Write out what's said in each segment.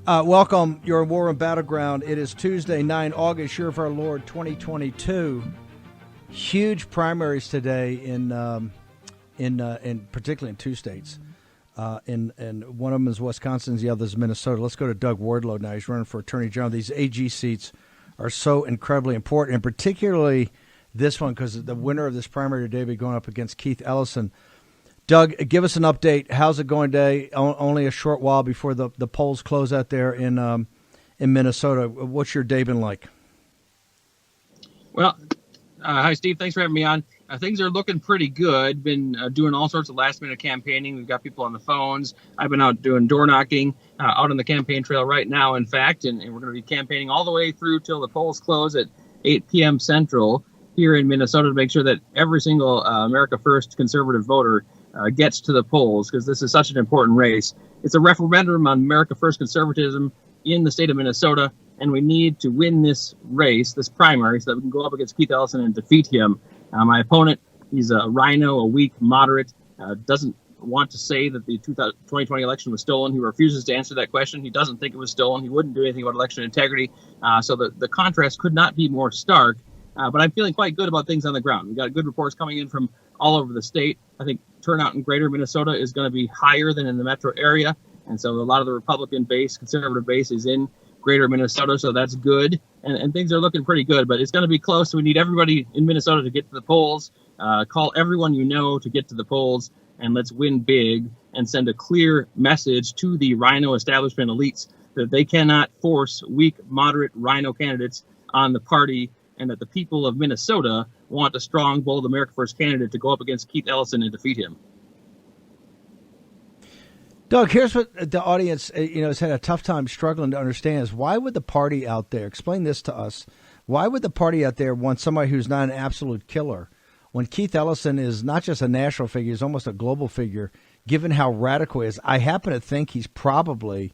Welcome. You're in War and Battleground. It is Tuesday, 9 August, year of our Lord, 2022. Huge primaries today in particularly in two states. And one of them is Wisconsin, the other is Minnesota. Let's go to Doug Wardlow now. He's running for Attorney General. These AG seats are so incredibly important, and particularly this one because the winner of this primary today will be going up against Keith Ellison. Doug, give us an update. How's it going today? Only a short while before the polls close out there in Minnesota. What's your day been like? Well, hi, Steve. Thanks for having me on. Things are looking pretty good. Been doing all sorts of last-minute campaigning. We've got people on the phones. I've been out doing door knocking out on the campaign trail right now, in fact, and we're going to be campaigning all the way through till the polls close at 8 p.m. Central here in Minnesota to make sure that every single America First conservative voter gets to the polls, because this is such an important race. It's a referendum on America First conservatism in the state of Minnesota, and we need to win this race, this primary, so that we can go up against Keith Ellison and defeat him. My opponent, he's a rhino, a weak moderate, doesn't want to say that the 2020 election was stolen. He refuses to answer that question. He doesn't think it was stolen. He wouldn't do anything about election integrity. So the contrast could not be more stark. But I'm feeling quite good about things on the ground. We've got good reports coming in from all over the state. I think turnout in greater Minnesota is going to be higher than in the metro area. And so a lot of the Republican base, conservative base is in greater Minnesota. So that's good. And things are looking pretty good. But it's going to be close. So we need everybody in Minnesota to get to the polls. Call everyone you know to get to the polls. And let's win big and send a clear message to the rhino establishment elites that they cannot force weak, moderate rhino candidates on the party, and that the people of Minnesota want a strong, bold America First candidate to go up against Keith Ellison and defeat him. Doug, here's what the audience has had a tough time struggling to understand is why would the party out there, explain this to us, why would the party out there want somebody who's not an absolute killer when Keith Ellison is not just a national figure, he's almost a global figure, given how radical he is? I happen to think he's probably,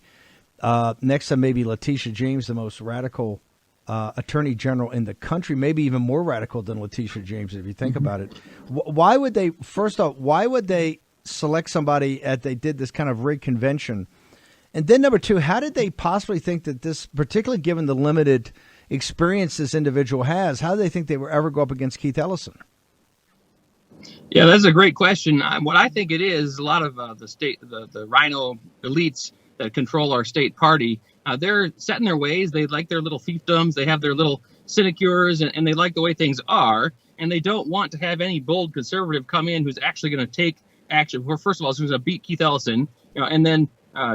next to maybe Letitia James, the most radical attorney general in the country, maybe even more radical than Letitia James, if you think about it. Why would they, first off, why would they select somebody at they did this kind of rigged convention? And then number two, how did they possibly think that this, particularly given the limited experience this individual has, how do they think they would ever go up against Keith Ellison? Yeah, that's a great question. What I think it is, a lot of the rhino elites that control our state party, they're set in their ways. They like their little fiefdoms. They have their little sinecures, and they like the way things are. And they don't want to have any bold conservative come in who's actually going to take action. Well, first of all, who's going to beat Keith Ellison, and then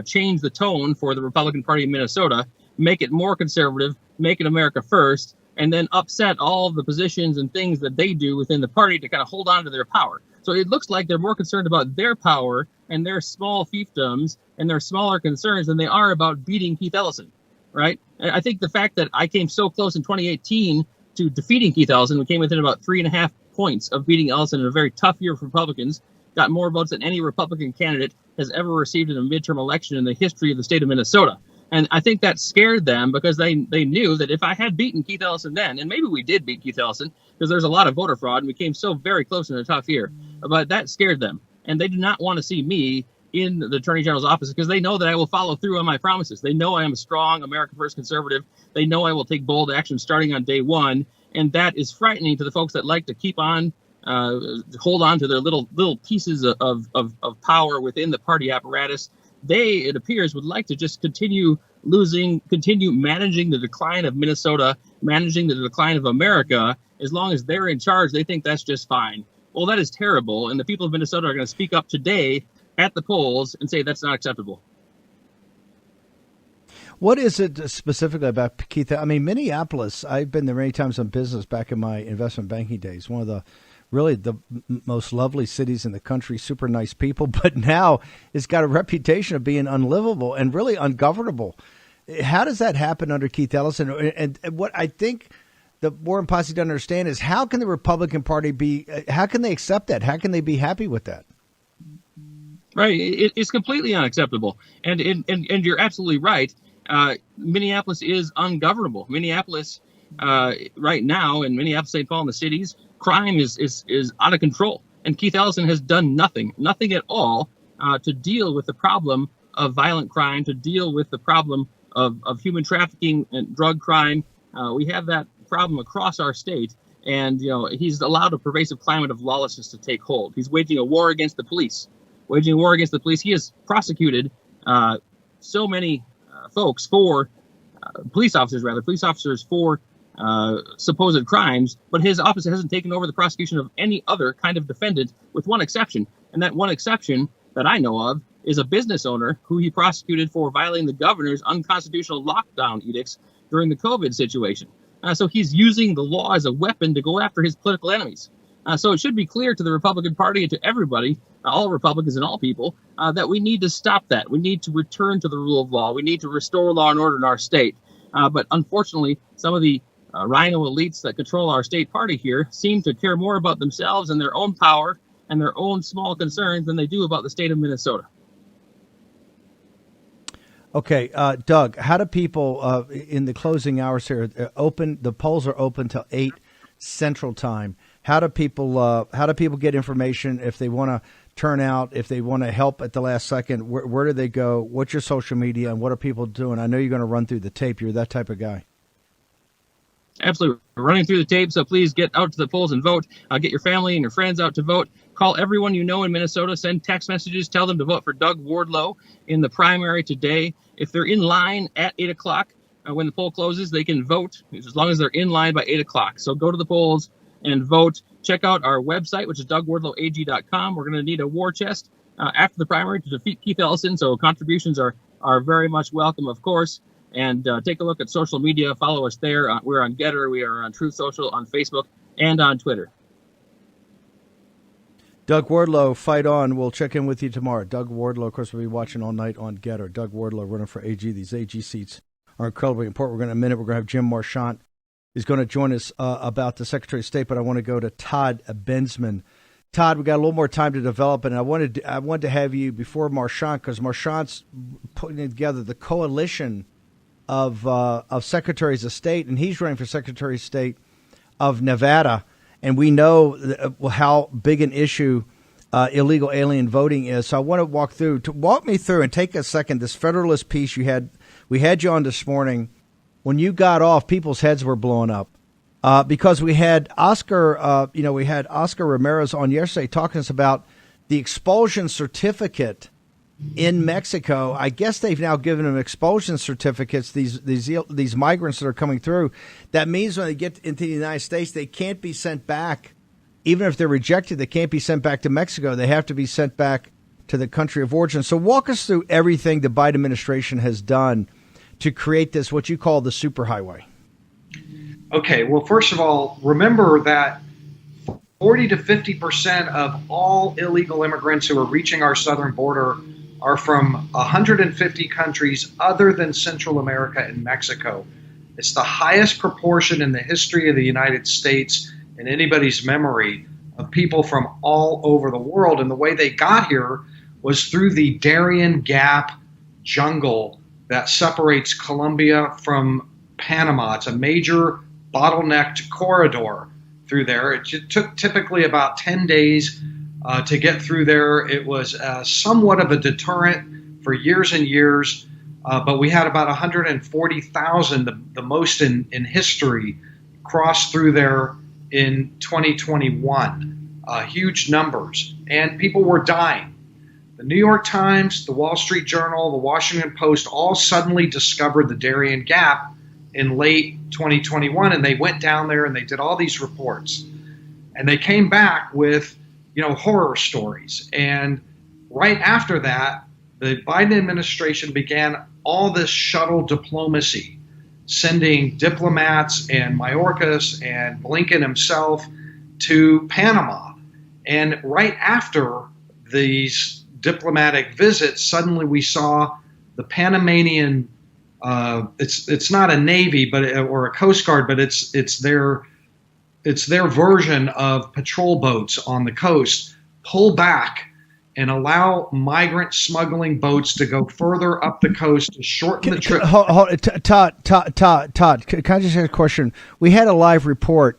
change the tone for the Republican Party in Minnesota, make it more conservative, make it America First, and then upset all of the positions and things that they do within the party to kind of hold on to their power. So it looks like they're more concerned about their power and their small fiefdoms and their smaller concerns than they are about beating Keith Ellison, right? And I think the fact that I came so close in 2018 to defeating Keith Ellison, we came within about 3.5 points of beating Ellison in a very tough year for Republicans, got more votes than any Republican candidate has ever received in a midterm election in the history of the state of Minnesota. And I think that scared them because they knew that if I had beaten Keith Ellison then, and maybe we did beat Keith Ellison because there's a lot of voter fraud and we came so very close in a tough year, but that scared them. And they do not want to see me in the Attorney General's office because they know that I will follow through on my promises. They know I am a strong America First conservative. They know I will take bold action starting on day one. And that is frightening to the folks that like to keep on, hold on to their little pieces of power within the party apparatus. They, it appears, would like to just continue managing the decline of Minnesota, managing the decline of America. As long as they're in charge, they think that's just fine. Well, that is terrible. And the people of Minnesota are going to speak up today at the polls and say that's not acceptable. What is it specifically about Keith? I mean, Minneapolis, I've been there many times on business back in my investment banking days. One of the really the most lovely cities in the country, super nice people, but now it's got a reputation of being unlivable and really ungovernable. How does that happen under Keith Ellison? And what I think the Warren Posse doesn't understand is how can the Republican Party how can they accept that? How can they be happy with that? Right. It's completely unacceptable. And you're absolutely right. Minneapolis is ungovernable. Minneapolis right now in Minneapolis, St. Paul, and the cities, crime is out of control. And Keith Ellison has done nothing at all to deal with the problem of violent crime, to deal with the problem of human trafficking and drug crime. We have that problem across our state. And, he's allowed a pervasive climate of lawlessness to take hold. He's waging a war against the police. He has prosecuted so many folks for police officers for supposed crimes, but his office hasn't taken over the prosecution of any other kind of defendant, with one exception. And that one exception that I know of is a business owner who he prosecuted for violating the governor's unconstitutional lockdown edicts during the COVID situation. So he's using the law as a weapon to go after his political enemies. So it should be clear to the Republican Party and to everybody, all Republicans and all people, that we need to stop that. We need to return to the rule of law. We need to restore law and order in our state. But unfortunately, some of the rhino elites that control our state party here seem to care more about themselves and their own power and their own small concerns than they do about the state of Minnesota. Okay, Doug, how do people in the closing hours here open? The polls are open till 8 Central Time. How do people get information if they want to turn out, if they want to help at the last second? Where do they go? What's your social media, and what are people doing? I know you're going to run through the tape. You're that type of guy. Absolutely. We're running through the tape, so please get out to the polls and vote. Get your family and your friends out to vote. Call everyone you know in Minnesota. Send text messages. Tell them to vote for Doug Wardlow in the primary today. If they're in line at 8 o'clock when the poll closes, they can vote as long as they're in line by 8 o'clock. So go to the polls and vote. Check out our website, which is DougWardlowAG.com. We're going to need a war chest after the primary to defeat Keith Ellison, so contributions are very much welcome, of course. And take a look at social media. Follow us there. We're on Getter. We are on Truth Social, on Facebook, and on Twitter. Doug Wardlow, fight on. We'll check in with you tomorrow. Doug Wardlow, of course, we'll be watching all night on Getter. Doug Wardlow running for AG. These AG seats are incredibly important. In a minute, we're going to have Jim Marchant. He's going to join us about the Secretary of State, but I want to go to Todd Bensman. Todd, we got a little more time to develop, and I wanted to have you before Marchant, because Marchant's putting together the coalition of secretaries of state, and he's running for Secretary of State of Nevada. And we know how big an issue illegal alien voting is. So I want to walk me through and take a second. This Federalist piece we had you on this morning. When you got off, people's heads were blowing up because we had Oscar Ramirez on yesterday talking to us about the expulsion certificate in Mexico. I guess they've now given them expulsion certificates, these migrants that are coming through. That means when they get into the United States, they can't be sent back. Even if they're rejected, they can't be sent back to Mexico. They have to be sent back to the country of origin. So walk us through everything the Biden administration has done to create this, what you call the superhighway. Okay, well, first of all, remember that 40 to 50% of all illegal immigrants who are reaching our southern border are from 150 countries other than Central America and Mexico. It's the highest proportion in the history of the United States in anybody's memory of people from all over the world. And the way they got here was through the Darien Gap jungle that separates Colombia from Panama. It's a major bottlenecked corridor through there. It took typically about 10 days to get through there. It was somewhat of a deterrent for years and years, but we had about 140,000, the most in history, cross through there in 2021. Huge numbers, and people were dying. The New York Times, the Wall Street Journal, the Washington Post all suddenly discovered the Darien Gap in late 2021, and they went down there and they did all these reports. And they came back with, horror stories. And right after that, the Biden administration began all this shuttle diplomacy, sending diplomats and Mayorkas and Blinken himself to Panama. And right after these diplomatic visits, suddenly we saw the Panamanian, it's not a Navy or a Coast Guard, but it's their version of patrol boats on the coast, pull back and allow migrant smuggling boats to go further up the coast to shorten the trip. Todd, can I just ask a question? We had a live report,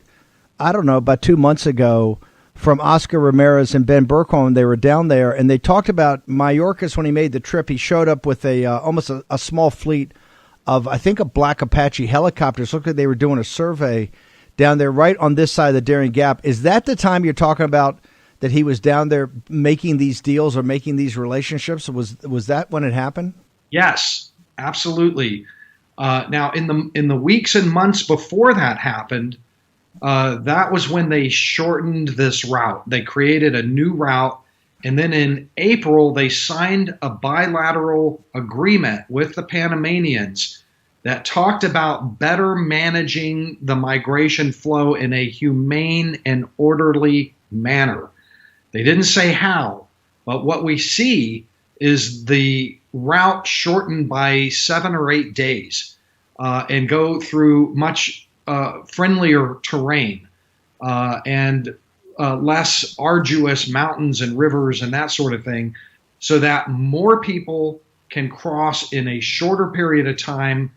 I don't know, about 2 months ago from Oscar Ramirez and Ben Burkholm. They were down there, and they talked about Mayorkas when he made the trip. He showed up with almost a small fleet of, I think, a black Apache helicopters. Looked like they were doing a survey down there right on this side of the Darien Gap. Is that the time you're talking about that he was down there making these deals or making these relationships? Was that when it happened? Yes, absolutely. Now, in the weeks and months before that happened, that was when they shortened this route. They created a new route. And then in April, they signed a bilateral agreement with the Panamanians that talked about better managing the migration flow in a humane and orderly manner. They didn't say how, but what we see is the route shortened by 7 or 8 days and go through much friendlier terrain and less arduous mountains and rivers and that sort of thing, so that more people can cross in a shorter period of time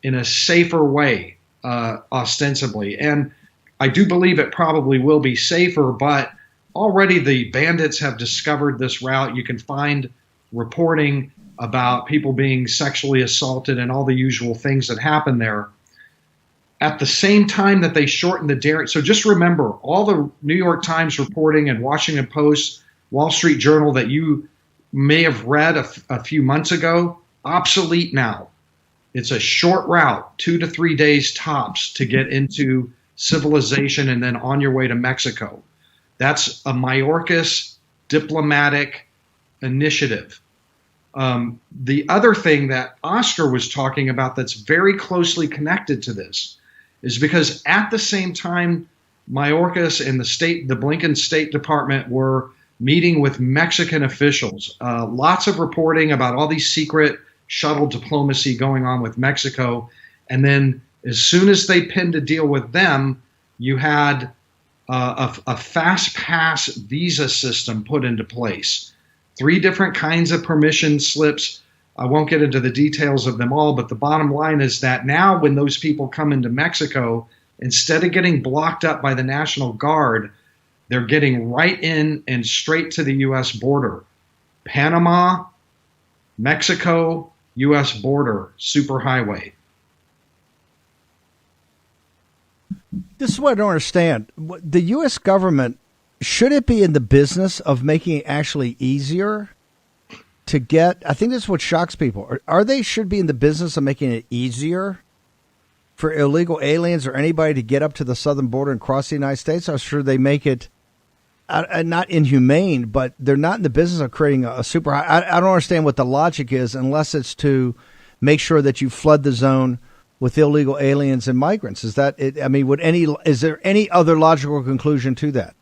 in a safer way, ostensibly. And I do believe it probably will be safer, but already the bandits have discovered this route. You can find reporting about people being sexually assaulted and all the usual things that happen there. At the same time that they shortened the Darien, so just remember, all the New York Times reporting and Washington Post, Wall Street Journal that you may have read a few months ago, obsolete now. It's a short route, 2 to 3 days tops to get into civilization and then on your way to Mexico. That's a Mayorkas diplomatic initiative. The other thing that Oscar was talking about that's very closely connected to this is because at the same time Mayorkas and the Blinken State Department were meeting with Mexican officials, lots of reporting about all these secret shuttle diplomacy going on with Mexico. And then as soon as they pinned a deal with them, you had a fast pass visa system put into place. 3 different kinds of permission slips. I won't get into the details of them all, but the bottom line is that now when those people come into Mexico, instead of getting blocked up by the National Guard, they're getting right in and straight to the U.S. border. Panama, Mexico, U.S. border, superhighway. This is what I don't understand. The U.S. government, should it be in the business of making it actually easier to get? I think that's what shocks people. Are they should be in the business of making it easier for illegal aliens or anybody to get up to the southern border and cross the United States? Or should they make it not inhumane, but they're not in the business of creating a super high? I don't understand what the logic is unless it's to make sure that you flood the zone with illegal aliens and migrants. Is that it? I mean, is there any other logical conclusion to that?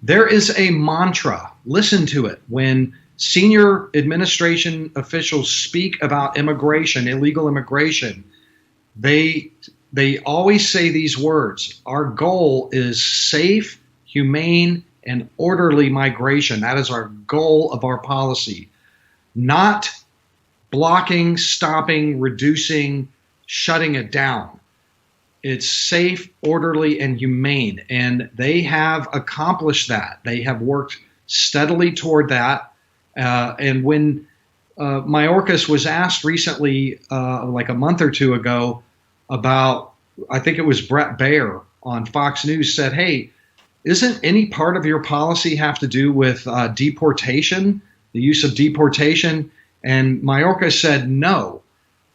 There is a mantra. Listen to it. When senior administration officials speak about immigration, illegal immigration, they always say these words. Our goal is safe, humane, and orderly migration. That is our goal of our policy. Not blocking, stopping, reducing, shutting it down. It's safe, orderly, and humane. And they have accomplished that. They have worked steadily toward that. And when Mayorkas was asked recently, like a month or two ago, about, I think it was Brett Baer on Fox News said, hey, isn't any part of your policy have to do with deportation, the use of deportation? And Mayorkas said, no.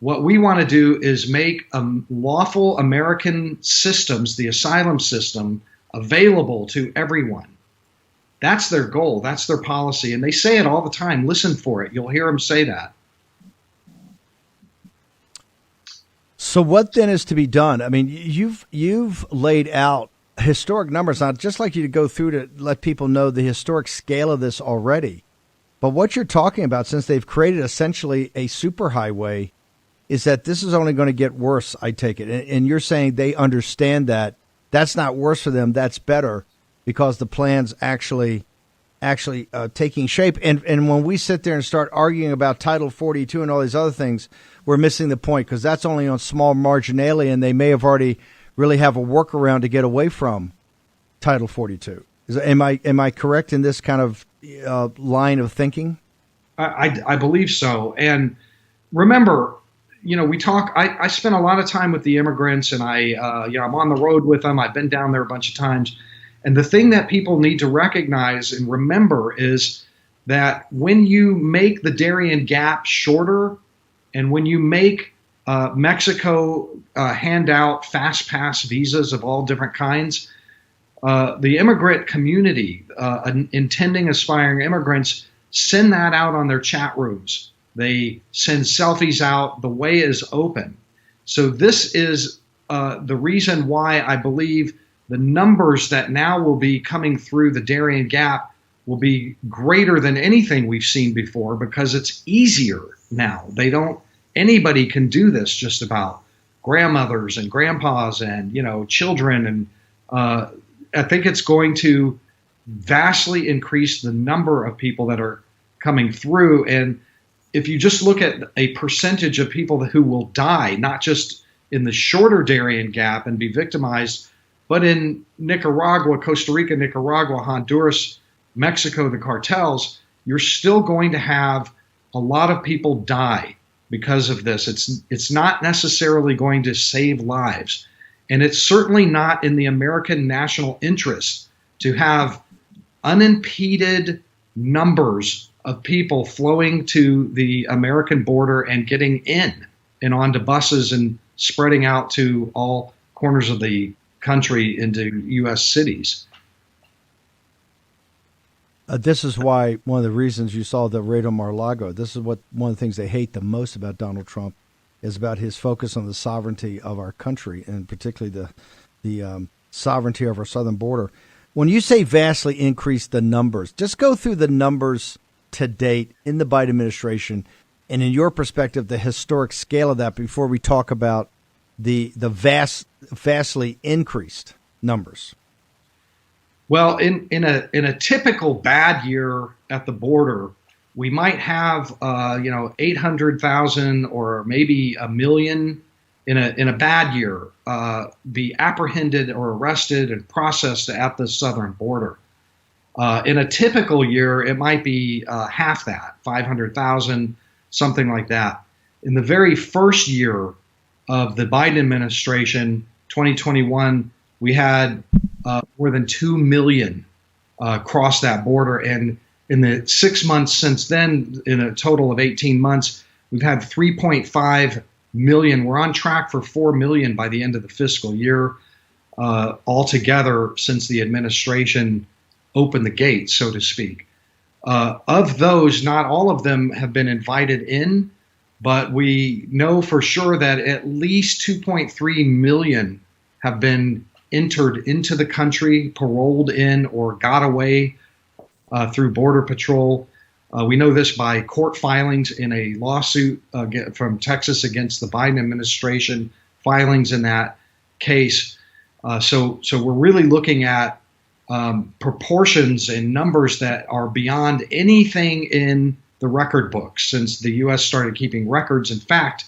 What we want to do is make lawful American systems, the asylum system, available to everyone. That's their goal. That's their policy. And they say it all the time. Listen for it. You'll hear them say that. So what then is to be done? I mean, you've laid out historic numbers. I'd just like you to go through to let people know the historic scale of this already. But what you're talking about, since they've created essentially a superhighway, is that this is only going to get worse, I take it. And you're saying they understand that that's not worse for them, that's better, because the plan's actually taking shape. And when we sit there and start arguing about Title 42 and all these other things, we're missing the point, because that's only on small marginalia, and they may have already really have a workaround to get away from Title 42. Am I correct in this kind of line of thinking? I believe so. And remember, we talk. I spend a lot of time with the immigrants, and I'm on the road with them. I've been down there a bunch of times, and the thing that people need to recognize and remember is that when you make the Darien Gap shorter, and when you make Mexico hand out fast pass visas of all different kinds, the immigrant community, intending aspiring immigrants, send that out on their chat rooms. They send selfies out. The way is open. So this is the reason why I believe the numbers that now will be coming through the Darien Gap will be greater than anything we've seen before, because it's easier now. Anybody can do this, just about, grandmothers and grandpas and children, and I think it's going to vastly increase the number of people that are coming through. And if you just look at a percentage of people who will die, not just in the shorter Darien Gap and be victimized, but in Nicaragua, Costa Rica, Nicaragua, Honduras, Mexico, the cartels, you're still going to have a lot of people die because of this. It's not necessarily going to save lives. And it's certainly not in the American national interest to have unimpeded numbers of people flowing to the American border and getting in and onto buses and spreading out to all corners of the country into U.S. cities. This is why one of the reasons you saw the raid on Mar-a-Lago, this is what one of the things they hate the most about Donald Trump, is about his focus on the sovereignty of our country, and particularly the sovereignty of our southern border. When you say vastly increase the numbers, just go through the numbers to date in the Biden administration, and in your perspective, the historic scale of that before we talk about the vastly increased numbers. Well, in a typical bad year at the border, we might have 800,000 or maybe 1 million in a bad year be apprehended or arrested and processed at the southern border. In a typical year, it might be half that, 500,000, something like that. In the very first year of the Biden administration, 2021, we had more than 2 million cross that border. And in the 6 months since then, in a total of 18 months, we've had 3.5 million. We're on track for 4 million by the end of the fiscal year altogether since the administration opened the gates, so to speak. Of those, not all of them have been invited in, but we know for sure that at least 2.3 million have been entered into the country, paroled in, or got away through Border Patrol. We know this by court filings in a lawsuit from Texas against the Biden administration, filings in that case. So we're really looking at proportions and numbers that are beyond anything in the record books since the U.S. started keeping records. In fact,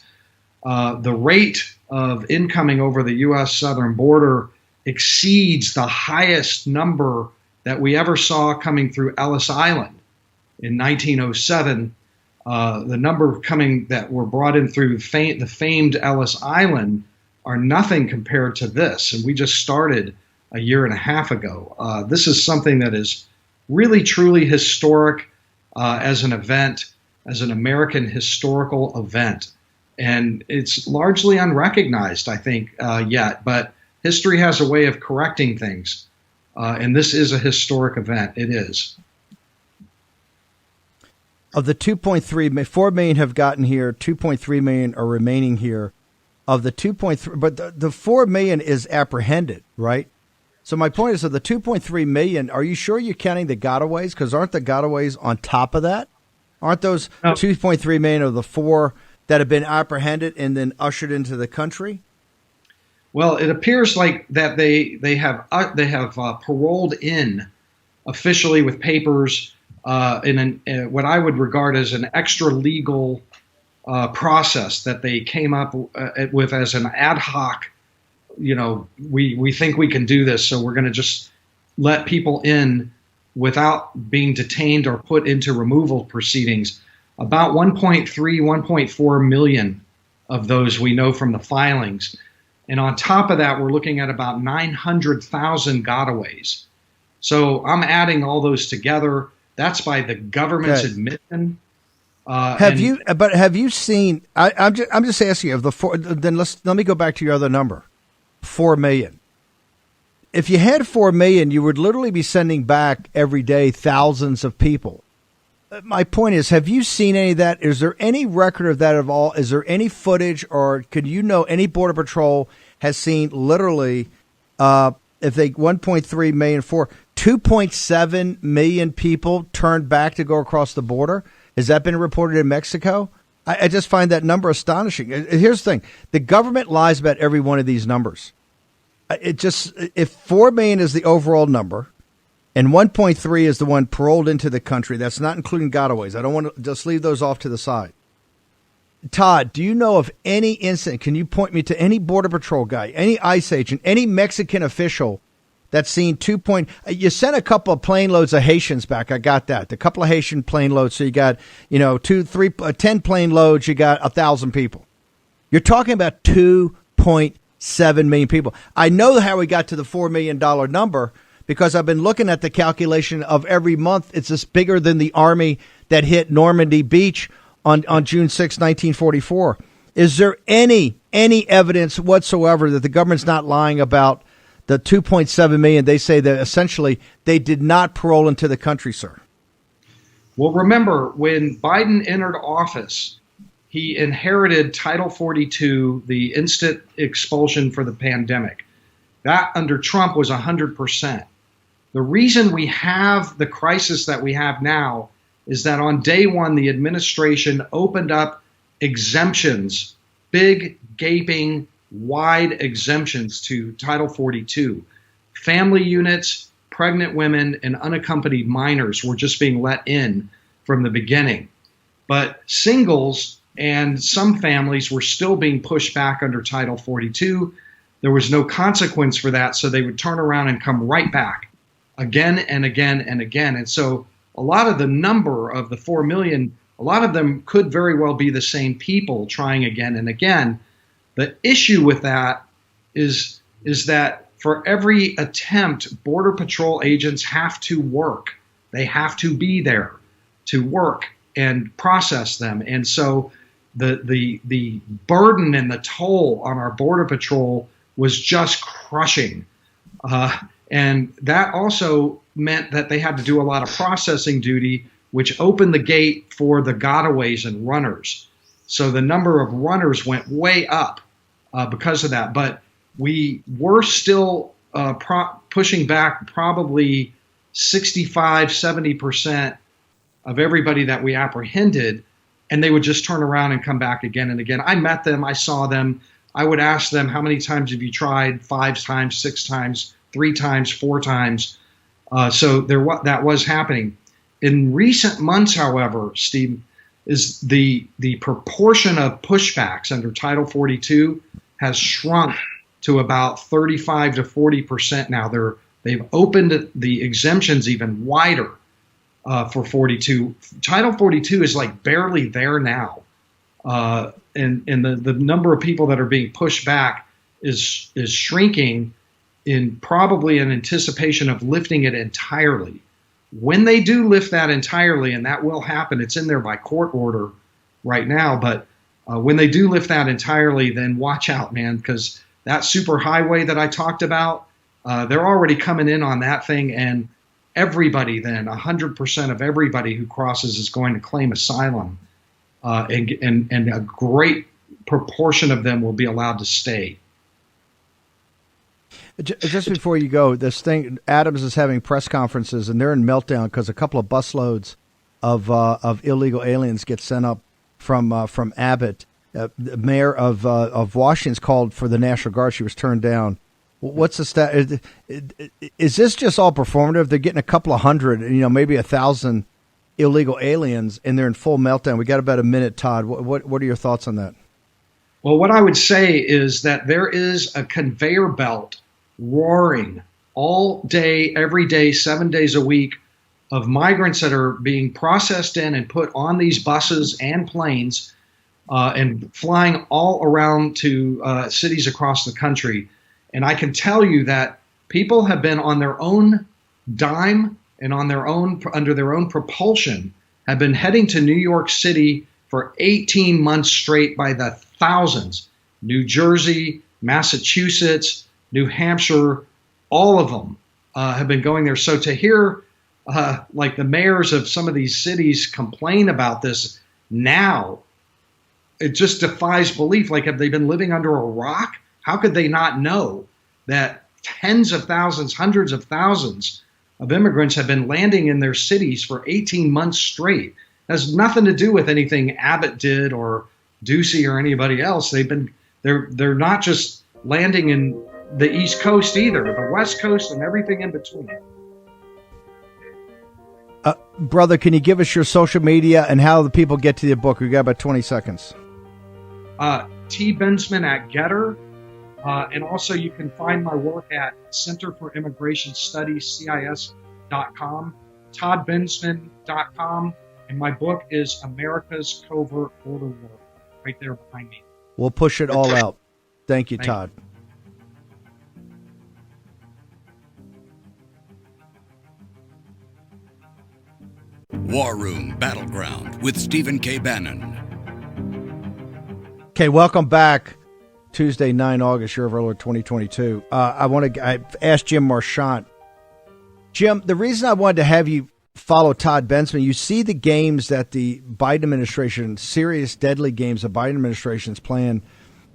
the rate of incoming over the U.S. southern border exceeds the highest number that we ever saw coming through Ellis Island in 1907. The number coming that were brought in through the famed Ellis Island are nothing compared to this. And we just started a year and a half ago. This is something that is really, truly historic as an event, as an American historical event. And it's largely unrecognized, I think, yet. But history has a way of correcting things. And this is a historic event. It is. Of the 4 million have gotten here, 2.3 million are remaining here. Of the 2.3, but the 4 million is apprehended, right? So my point is, of the 2.3 million, are you sure you're counting the gotaways? Because aren't the gotaways on top of that? Aren't those 2.3 million of the 4 that have been apprehended and then ushered into the country? Well, it appears like that they have paroled in officially with papers in what I would regard as an extra legal process that they came up with as an ad hoc. We think we can do this, so we're going to just let people in without being detained or put into removal proceedings. About 1.3, 1.4 million of those we know from the filings. And on top of that, we're looking at about 900,000 gotaways. So I'm adding all those together. That's by the government's admission. Have you seen? I'm just asking you of the four. Then let me go back to your other number, 4 million. If you had 4 million, you would literally be sending back every day thousands of people. My point is, have you seen any of that? Is there any record of that at all? Is there any footage, or could you know any Border Patrol has seen literally, if they 1.3 million for 2.7 million people turned back to go across the border? Has that been reported in Mexico? I just find that number astonishing. Here's the thing. The government lies about every one of these numbers. If 4 million is the overall number and 1.3 is the one paroled into the country, that's not including gotaways. I don't want to just leave those off to the side. Todd, do you know of any incident? Can you point me to any Border Patrol guy, any ICE agent, any Mexican official that's seen you sent a couple of plane loads of Haitians back. I got that. A couple of Haitian plane loads. So you got, 10 plane loads. You got 1,000 people. You're talking about 2.7 million people. I know how we got to the $4 million number because I've been looking at the calculation of every month. It's just bigger than the army that hit Normandy Beach on June 6, 1944. Is there any evidence whatsoever that the government's not lying about the 2.7 million? They say that essentially they did not parole into the country, sir. Well, remember, when Biden entered office, he inherited Title 42, the instant expulsion for the pandemic. That under Trump was 100%. The reason we have the crisis that we have now is that on day one, the administration opened up exemptions, big, gaping, wide exemptions to Title 42. Family units, pregnant women, and unaccompanied minors were just being let in from the beginning. But singles and some families were still being pushed back under Title 42. There was no consequence for that, so they would turn around and come right back again and again and again. And so a lot of the number of the 4 million, a lot of them could very well be the same people trying again and again. The issue with that is that for every attempt, Border Patrol agents have to work. They have to be there to work and process them. And so the burden and the toll on our Border Patrol was just crushing. And that also meant that they had to do a lot of processing duty, which opened the gate for the gotaways and runners. So the number of runners went way up because of that. But we were still pushing back probably 65, 70% of everybody that we apprehended, and they would just turn around and come back again and again. I met them. I saw them. I would ask them, how many times have you tried? 5 times, 6 times, 3 times, 4 times. So that was happening. In recent months, however, Steve, is the proportion of pushbacks under Title 42 has shrunk to about 35 to 40% now. They've opened the exemptions even wider for 42. Title 42 is like barely there now. And the number of people that are being pushed back is shrinking probably in anticipation of lifting it entirely. When they do lift that entirely, and that will happen, it's in there by court order right now, but when they do lift that entirely, then watch out, man, because that super highway that I talked about, they're already coming in on that thing, and everybody then, 100% of everybody who crosses is going to claim asylum, and a great proportion of them will be allowed to stay. Just before you go, this thing, Adams is having press conferences, and they're in meltdown because a couple of busloads of illegal aliens get sent up from Abbott. The mayor of Washington's called for the National Guard. She was turned down. What's the stat? Is this just all performative? They're getting a couple of hundred, maybe 1,000 illegal aliens, and they're in full meltdown. We got about a minute, Todd. What are your thoughts on that? Well, what I would say is that there is a conveyor belt roaring all day, every day, 7 days a week of migrants that are being processed in and put on these buses and planes and flying all around to cities across the country. And I can tell you that people have been on their own dime and on their own, under their own propulsion, have been heading to New York City for 18 months straight by the thousands. New Jersey, Massachusetts, New Hampshire, all of them have been going there. So to hear like the mayors of some of these cities complain about this now, it just defies belief. Like, have they been living under a rock? How could they not know that tens of thousands, hundreds of thousands of immigrants have been landing in their cities for 18 months straight? It has nothing to do with anything Abbott did or Ducey or anybody else. They're not just landing in the East Coast either, the West Coast and everything in between. Brother, can you give us your social media and how the people get to your book? We got about 20 seconds. T. Bensman at Getter. And also you can find my work at Center for Immigration Studies, CIS.com, toddbensman.com. And my book is America's Covert Border War, right there behind me. We'll push it all out. Thank you, Todd. War Room Battleground with Stephen K. Bannon. Okay, welcome back. Tuesday, 9 August, year of our Lord 2022. I asked Jim Marchant. Jim, the reason I wanted to have you follow Todd Bensman, you see the games that the Biden administration, serious, deadly games the Biden administration is playing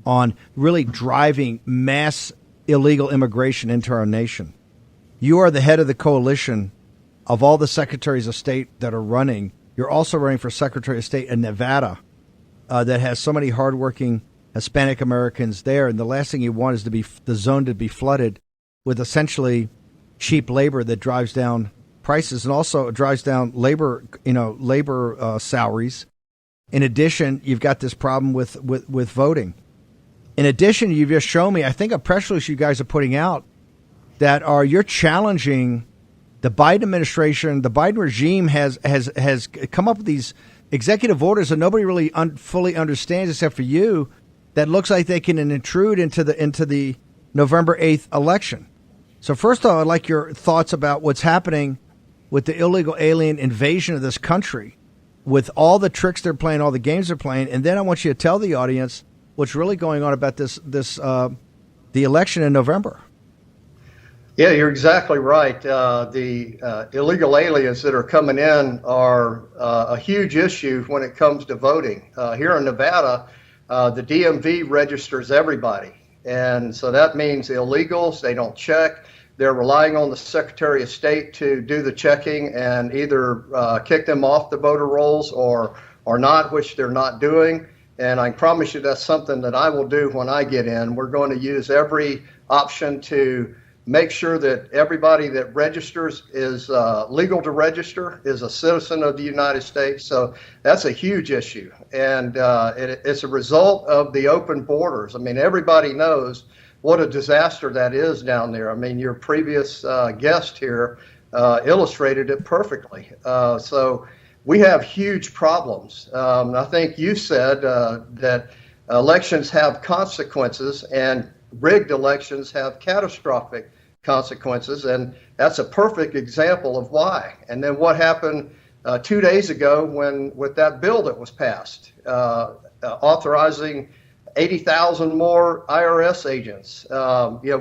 on really driving mass illegal immigration into our nation. You are the head of the coalition of all the secretaries of state that are running. You're also running for Secretary of State in Nevada that has so many hardworking Hispanic Americans there. And the last thing you want is the zone to be flooded with essentially cheap labor that drives down prices and also drives down labor salaries. In addition, you've got this problem with voting. In addition, you've just shown me, I think, a press release you guys are putting out that you're challenging the Biden administration. The Biden regime has come up with these executive orders that nobody really fully understands except for you, that looks like they can intrude into the November 8th election. So first of all, I'd like your thoughts about what's happening with the illegal alien invasion of this country, with all the tricks they're playing, all the games they're playing. And then I want you to tell the audience what's really going on about the election in November. Yeah, you're exactly right. The illegal aliens that are coming in are a huge issue when it comes to voting. Here in Nevada, the DMV registers everybody. And so that means the illegals, they don't check. They're relying on the Secretary of State to do the checking and either kick them off the voter rolls or not, which they're not doing. And I promise you that's something that I will do when I get in. We're going to use every option to make sure that everybody that registers is legal to register, is a citizen of the United States. So that's a huge issue. And it's a result of the open borders. I mean, everybody knows what a disaster that is down there. I mean, your previous guest here illustrated it perfectly. So we have huge problems. I think you said that elections have consequences and rigged elections have catastrophic consequences, and that's a perfect example of why. And then what happened 2 days ago with that bill that was passed, authorizing 80,000 more IRS agents,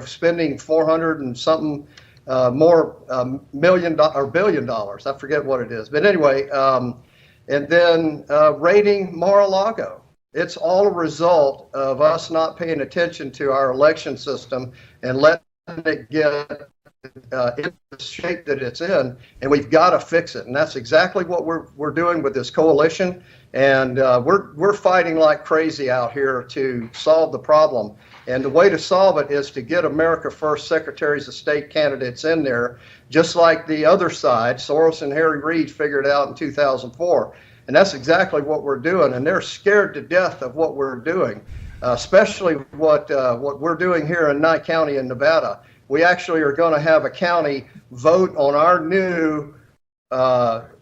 spending 400 and something more $1 million or $1 billion. I forget what it is, but anyway, and then raiding Mar-a-Lago. It's all a result of us not paying attention to our election system and letting it get in the shape that it's in, and we've got to fix it. And that's exactly what we're doing with this coalition. And we're fighting like crazy out here to solve the problem. And the way to solve it is to get America First Secretaries of State candidates in there, just like the other side, Soros and Harry Reid, figured out in 2004. And that's exactly what we're doing. And they're scared to death of what we're doing, especially what we're doing here in Nye County in Nevada. We actually are going to have a county vote on our new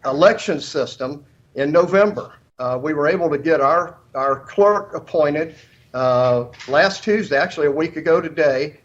election system in November. we were able to get our clerk appointed last Tuesday, actually a week ago today,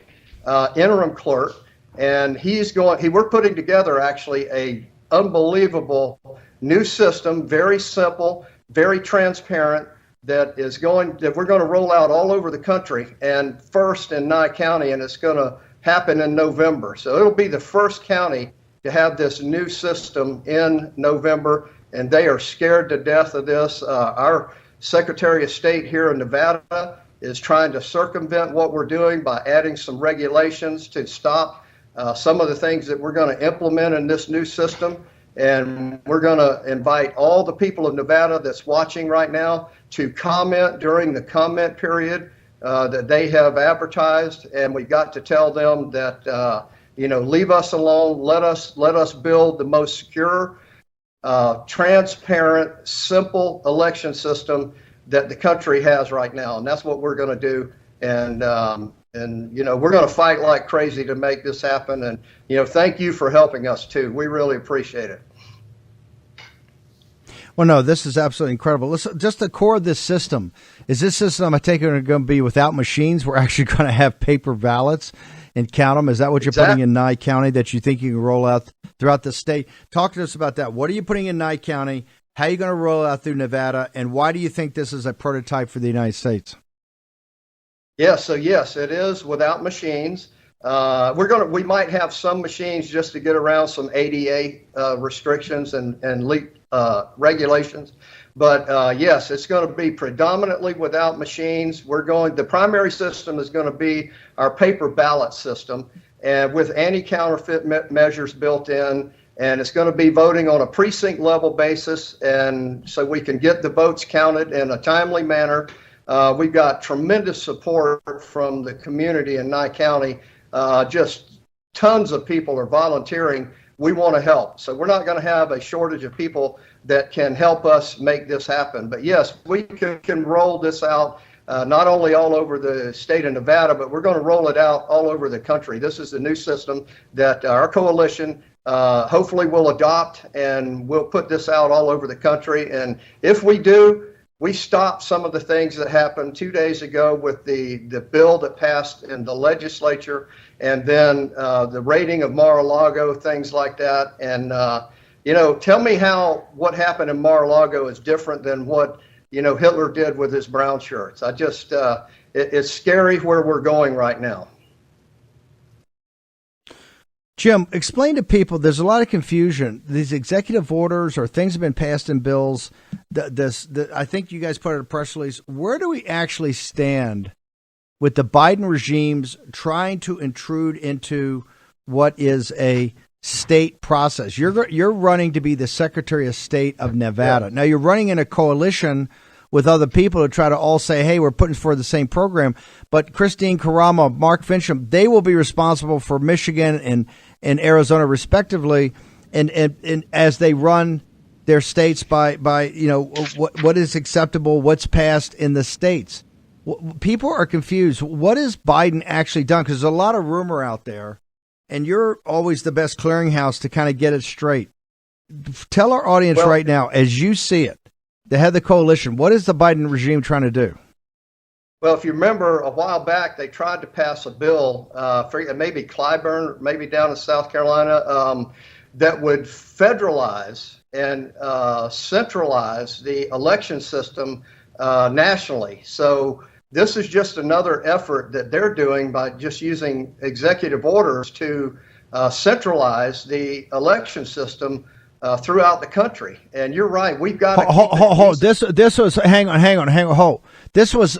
interim clerk, and we're putting together actually a unbelievable new system, very simple, very transparent, that we're going to roll out all over the country, and first in Nye County, and it's going to happen in November. So it'll be the first county to have this new system in November, and they are scared to death of this. Our Secretary of State here in Nevada is trying to circumvent what we're doing by adding some regulations to stop some of the things that we're going to implement in this new system. And we're going to invite all the people of Nevada that's watching right now to comment during the comment period that they have advertised. And we've got to tell them that, leave us alone. Let us build the most secure, transparent, simple election system that the country has right now. And that's what we're going to do. And we're going to fight like crazy to make this happen. And, thank you for helping us too. We really appreciate it. Well, no, this is absolutely incredible. Listen, just the core of this system, is this system, I take it, going to be without machines? We're actually going to have paper ballots and count them. Is that what you're putting in Nye County that you think you can roll out throughout the state? Talk to us about that. What are you putting in Nye County? How are you going to roll out through Nevada? And why do you think this is a prototype for the United States? Yes, it is without machines. We might have some machines just to get around some ADA restrictions and regulations, but yes, it's going to be predominantly without machines. The primary system is going to be our paper ballot system, and with anti-counterfeit measures built in, and it's going to be voting on a precinct level basis, and so we can get the votes counted in a timely manner. We've got tremendous support from the community in Nye County. Just tons of people are volunteering. We want to help. So we're not going to have a shortage of people that can help us make this happen. But yes, we can roll this out not only all over the state of Nevada, but we're going to roll it out all over the country. This is the new system that our coalition hopefully will adopt, and we'll put this out all over the country. And if we do, we stopped some of the things that happened 2 days ago with the bill that passed in the legislature, and then the raiding of Mar-a-Lago, things like that. And, tell me what happened in Mar-a-Lago is different than what, Hitler did with his brown shirts. It's scary where we're going right now. Jim, explain to people, there's a lot of confusion. These executive orders or things have been passed in bills. I think you guys put out a press release. Where do we actually stand with the Biden regime's trying to intrude into what is a state process? You're running to be the Secretary of State of Nevada. Now, you're running in a coalition with other people who try to all say, hey, we're putting forward the same program. But Christine Karama, Mark Fincham, they will be responsible for Michigan and Arizona, respectively, and as they run their states by what is acceptable, what's passed in the states. People are confused. What has Biden actually done? Because there's a lot of rumor out there, and you're always the best clearinghouse to kind of get it straight. Tell our audience right now, as you see it, the head of the coalition, what is the Biden regime trying to do? Well, if you remember, a while back, they tried to pass a bill, maybe Clyburn, maybe down in South Carolina, that would federalize and centralize the election system nationally. So this is just another effort that they're doing by just using executive orders to centralize the election system throughout the country. And you're right, we've got to This was hang on. This was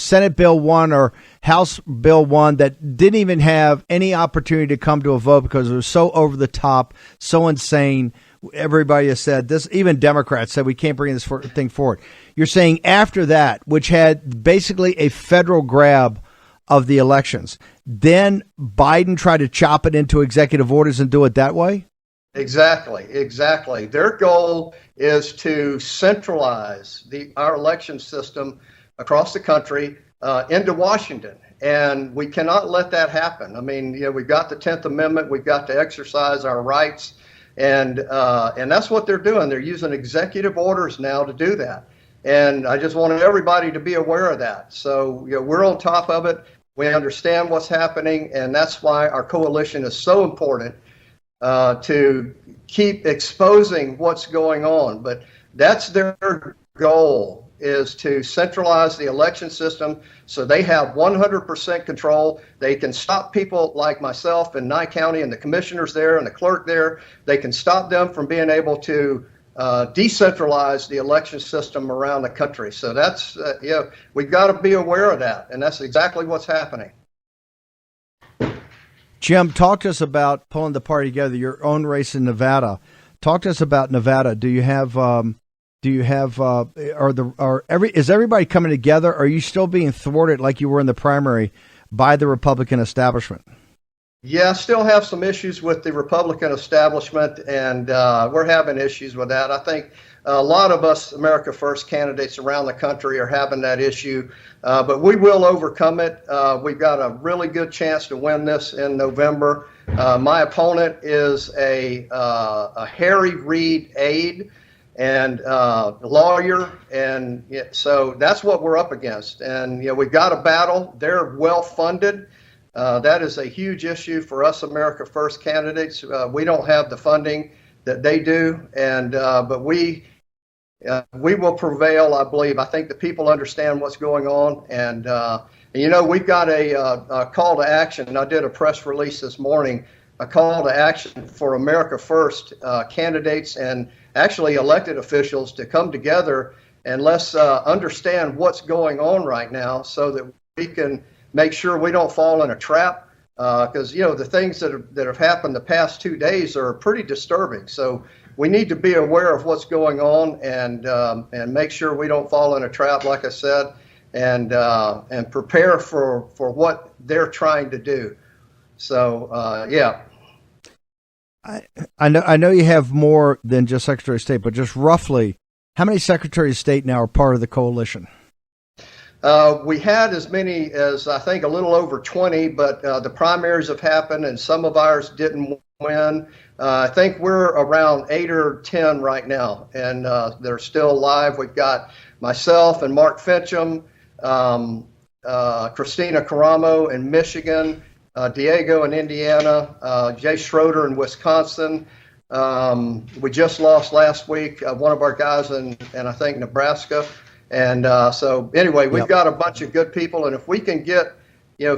Senate Bill 1 or House Bill 1 that didn't even have any opportunity to come to a vote because it was so over the top, so insane. Everybody has said this, even Democrats said we can't bring this thing forward. You're saying after that, which had basically a federal grab of the elections, then Biden tried to chop it into executive orders and do it that way? Exactly. Their goal is to centralize our election system across the country into Washington, and we cannot let that happen. I mean, we've got the 10th Amendment, we've got to exercise our rights, And that's what they're doing. They're using executive orders now to do that. And I just wanted everybody to be aware of that. So we're on top of it. We understand what's happening, and that's why our coalition is so important to keep exposing what's going on. But that's their goal, is to centralize the election system so they have 100% control. They can stop people like myself in Nye County and the commissioners there and the clerk there. They can stop them from being able to decentralize the election system around the country. So that's, we've got to be aware of that, and that's exactly what's happening. Jim, talk to us about pulling the party together, your own race in Nevada. Talk to us about Nevada. Is everybody coming together? Or are you still being thwarted like you were in the primary by the Republican establishment? Yeah, still have some issues with the Republican establishment, and we're having issues with that. I think a lot of us America First candidates around the country are having that issue, but we will overcome it. We've got a really good chance to win this in November. My opponent is a Harry Reid aide and lawyer, and so that's what we're up against. And we've got a battle. They're well funded. That is a huge issue for us America First candidates. We don't have the funding that they do, and but we will prevail, I believe. I think the people understand what's going on, and we've got a call to action. And I did a press release this morning, a call to action for America First candidates and actually elected officials to come together and let's understand what's going on right now so that we can make sure we don't fall in a trap, because the things that have happened the past 2 days are pretty disturbing. So we need to be aware of what's going on and make sure we don't fall in a trap, like I said, and prepare for what they're trying to do. So yeah. I know you have more than just Secretary of State, but just roughly, how many Secretaries of State now are part of the coalition? We had as many as, I think, a little over 20, but the primaries have happened and some of ours didn't win. I think we're around 8 or 10 right now, and they're still alive. We've got myself and Mark Fincham, Christina Caramo in Michigan, Diego in Indiana, Jay Schroeder in Wisconsin. We just lost last week one of our guys in I think, Nebraska. And so anyway, we've got a bunch of good people, and if we can get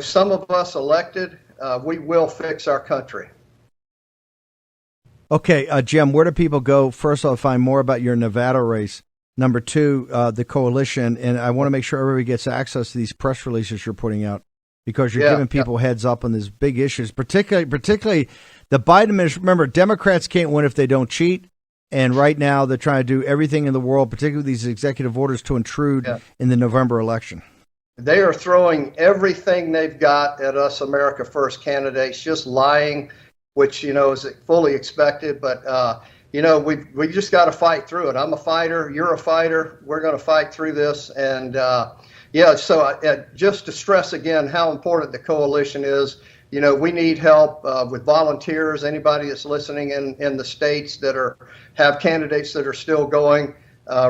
some of us elected, we will fix our country. Okay, Jim, where do people go? First, I'll find more about your Nevada race. Number two, the coalition, and I want to make sure everybody gets access to these press releases you're putting out, because you're giving people heads up on these big issues, particularly the Biden administration. Remember, Democrats can't win if they don't cheat. And right now, they're trying to do everything in the world, particularly these executive orders, to intrude in the November election. They are throwing everything they've got at us America First candidates, just lying, which, is fully expected. But, we just got to fight through it. I'm a fighter. You're a fighter. We're going to fight through this. And, so just to stress again how important the coalition is. We need help with volunteers, anybody that's listening in the states that have candidates that are still going,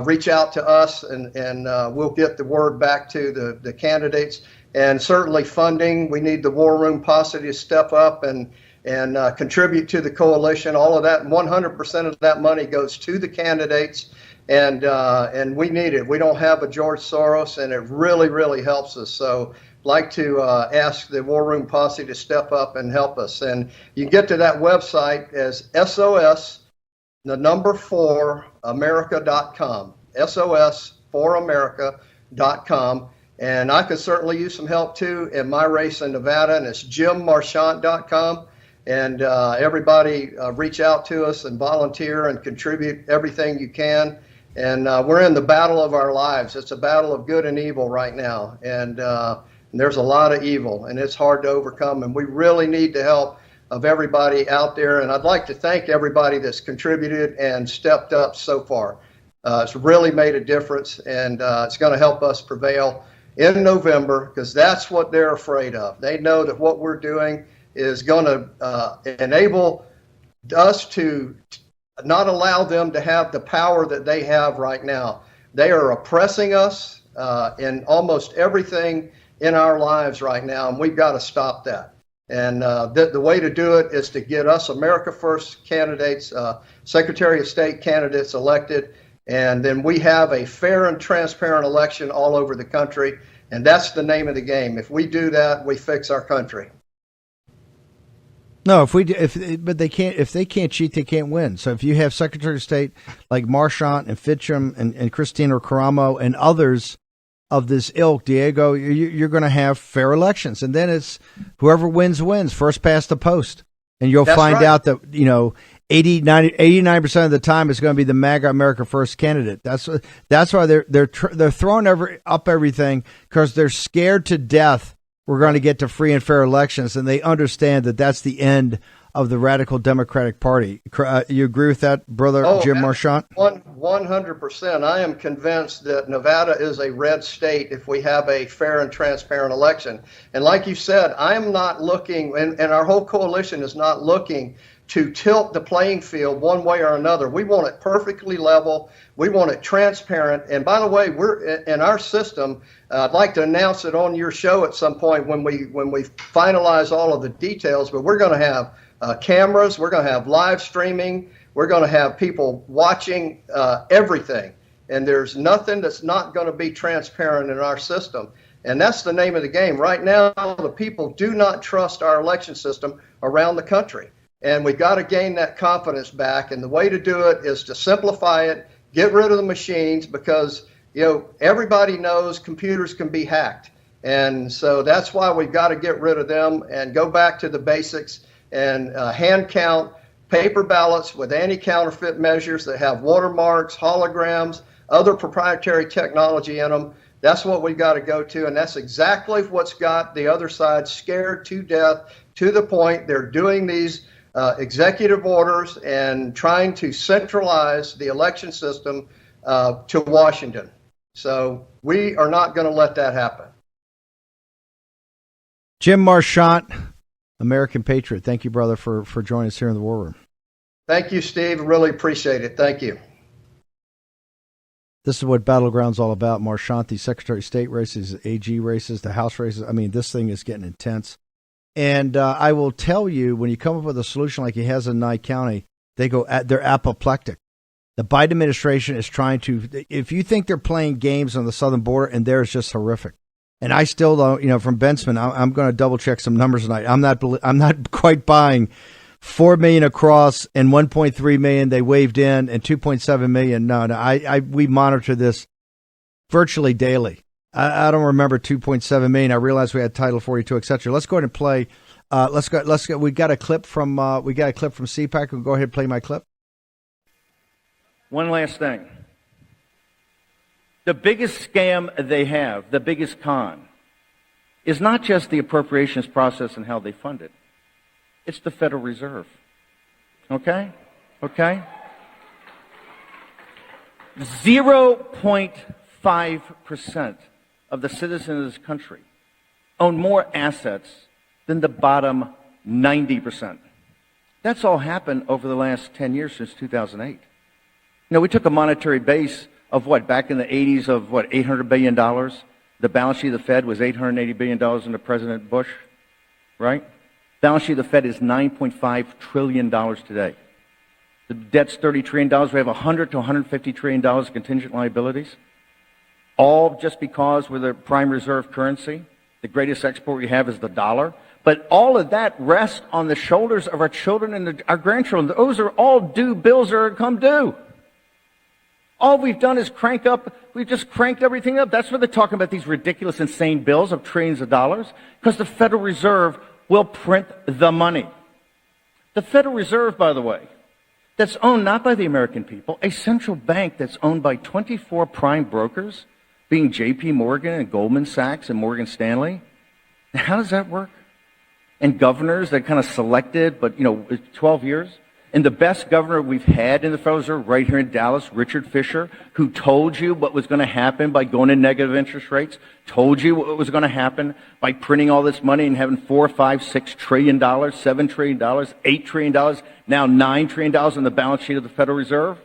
reach out to us and we'll get the word back to the candidates. And certainly funding, we need the War Room Posse to step up and contribute to the coalition. All of that, 100% of that money goes to the candidates, and we need it. We don't have a George Soros, and it really, really helps us. So like to ask the War Room Posse to step up and help us. And you can get to that website as SOS, the number 4, America.com, SOS4America.com. And I could certainly use some help too in my race in Nevada, and it's JimMarchant.com. And everybody reach out to us and volunteer and contribute everything you can. And we're in the battle of our lives. It's a battle of good and evil right now. And there's a lot of evil, and it's hard to overcome, and we really need the help of everybody out there. And I'd like to thank everybody that's contributed and stepped up so far. It's really made a difference, and it's going to help us prevail in November, because that's what they're afraid of. They know that what we're doing is going to enable us to not allow them to have the power that they have right now. They are oppressing us in almost everything in our lives right now, and we've got to stop that. And the way to do it is to get us America First candidates, Secretary of State candidates elected, and then we have a fair and transparent election all over the country, and that's the name of the game. If we do that, we fix our country. No, but they can't. If they can't cheat, they can't win. So if you have Secretary of State like Marchant and Fitcham and Christina Caramo and others of this ilk, Diego, you're going to have fair elections, and then it's whoever wins, first past the post, and you'll find out that 89% of the time it's going to be the MAGA America First candidate. That's why they're throwing up everything, because they're scared to death we're going to get to free and fair elections, and they understand that that's the end of the radical Democratic Party. You agree with that, brother Jim Marchant? 100%. I am convinced that Nevada is a red state if we have a fair and transparent election. And like you said, I am not looking, and our whole coalition is not looking to tilt the playing field one way or another. We want it perfectly level. We want it transparent. And by the way, we're in our system. I'd like to announce it on your show at some point when we finalize all of the details. But we're going to have cameras. We're going to have live streaming. We're going to have people watching everything. And there's nothing that's not going to be transparent in our system. And that's the name of the game. Right now, the people do not trust our election system around the country. And we've got to gain that confidence back. And the way to do it is to simplify it, get rid of the machines, because everybody knows computers can be hacked. And so that's why we've got to get rid of them and go back to the basics and hand count paper ballots with anti-counterfeit measures that have watermarks, holograms, other proprietary technology in them. That's what we've got to go to. And that's exactly what's got the other side scared to death, to the point they're doing these executive orders and trying to centralize the election system to Washington. So we are not going to let that happen. Jim Marchant, American Patriot. Thank you, brother, for joining us here in the War Room. Thank you, Steve. Really appreciate it. Thank you. This is what Battleground's all about. Marchant, the Secretary of State races, AG races, the House races. I mean, this thing is getting intense. And I will tell you, when you come up with a solution like he has in Nye County, they're apoplectic. The Biden administration is trying to, if you think they're playing games on the southern border, and there is just horrific. And I still don't, from Bensman, I'm going to double check some numbers tonight. I'm not quite buying 4 million across and 1.3 million they waved in and 2.7 million. No, we monitor this virtually daily. I don't remember 2.7 million. I realized we had Title 42, etc. Let's go ahead and play. Let's go. We got a clip from CPAC. We'll go ahead and play my clip. One last thing. The biggest scam they have, the biggest con, is not just the appropriations process and how they fund it. It's the Federal Reserve. Okay? 0.5% of the citizens of this country own more assets than the bottom 90%. That's all happened over the last 10 years since 2008. We took a monetary base of back in the 80s of $800 billion. The balance sheet of the Fed was $880 billion under President Bush, right? Balance sheet of the Fed is $9.5 trillion today. The debt's $30 trillion. We have $100 to $150 trillion of contingent liabilities. All just because we're the prime reserve currency. The greatest export we have is the dollar. But all of that rests on the shoulders of our children and our grandchildren. Those are all due bills that are come due. All we've done is we've just cranked everything up. That's why they're talking about these ridiculous, insane bills of trillions of dollars, because the Federal Reserve will print the money. The Federal Reserve, by the way, that's owned not by the American people, a central bank that's owned by 24 prime brokers, being J.P. Morgan and Goldman Sachs and Morgan Stanley. How does that work? And governors that kind of selected, but 12 years. And the best governor we've had in the Federal Reserve right here in Dallas, Richard Fisher, who told you what was going to happen by going to negative interest rates, told you what was going to happen by printing all this money and having $4, $5, $6 trillion, $7 trillion, $8 trillion, now $9 trillion on the balance sheet of the Federal Reserve.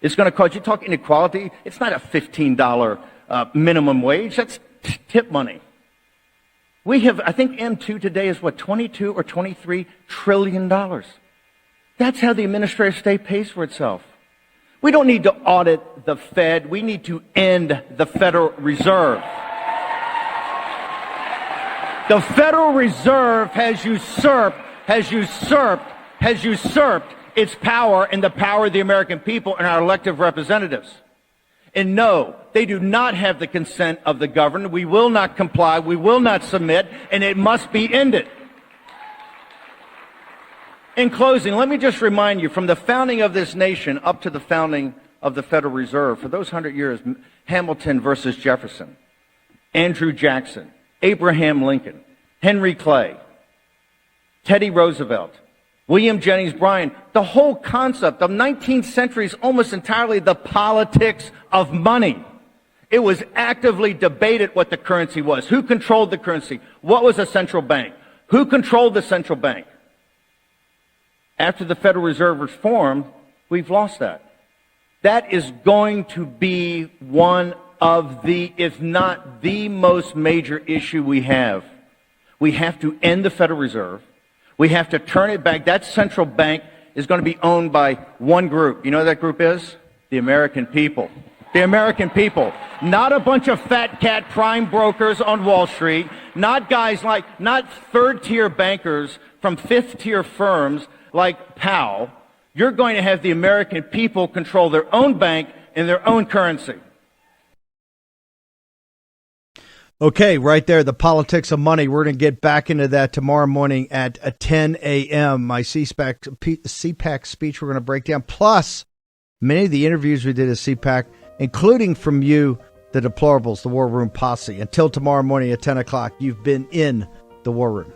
It's going to cause, you talk inequality, it's not a $15 minimum wage, that's tip money. We have, I think M2 today is what, 22 or 23 trillion dollars. That's how the administrative state pays for itself. We don't need to audit the Fed. We need to end the Federal Reserve. The Federal Reserve has usurped its power and the power of the American people and our elected representatives. And no, they do not have the consent of the governed. We will not comply. We will not submit, and it must be ended. In closing, let me just remind you, from the founding of this nation up to the founding of the Federal Reserve, for those 100 years, Hamilton versus Jefferson, Andrew Jackson, Abraham Lincoln, Henry Clay, Teddy Roosevelt, William Jennings Bryan, the whole concept of 19th century is almost entirely the politics of money. It was actively debated what the currency was. Who controlled the currency? What was a central bank? Who controlled the central bank? After the Federal Reserve was formed, we've lost that. That is going to be one of the, if not the most major issue we have. We have to end the Federal Reserve. We have to turn it back. That central bank is going to be owned by one group. You know what that group is? The American people. The American people. Not a bunch of fat cat prime brokers on Wall Street. Not guys like, not third-tier bankers from fifth-tier firms like Powell. You're going to have the American people control their own bank and their own currency. Okay, right there, the politics of money. We're going to get back into that tomorrow morning at 10 a.m. My CPAC speech we're going to break down, plus many of the interviews we did at CPAC, including from you, the deplorables, the War Room Posse. Until tomorrow morning at 10 o'clock, you've been in the War Room.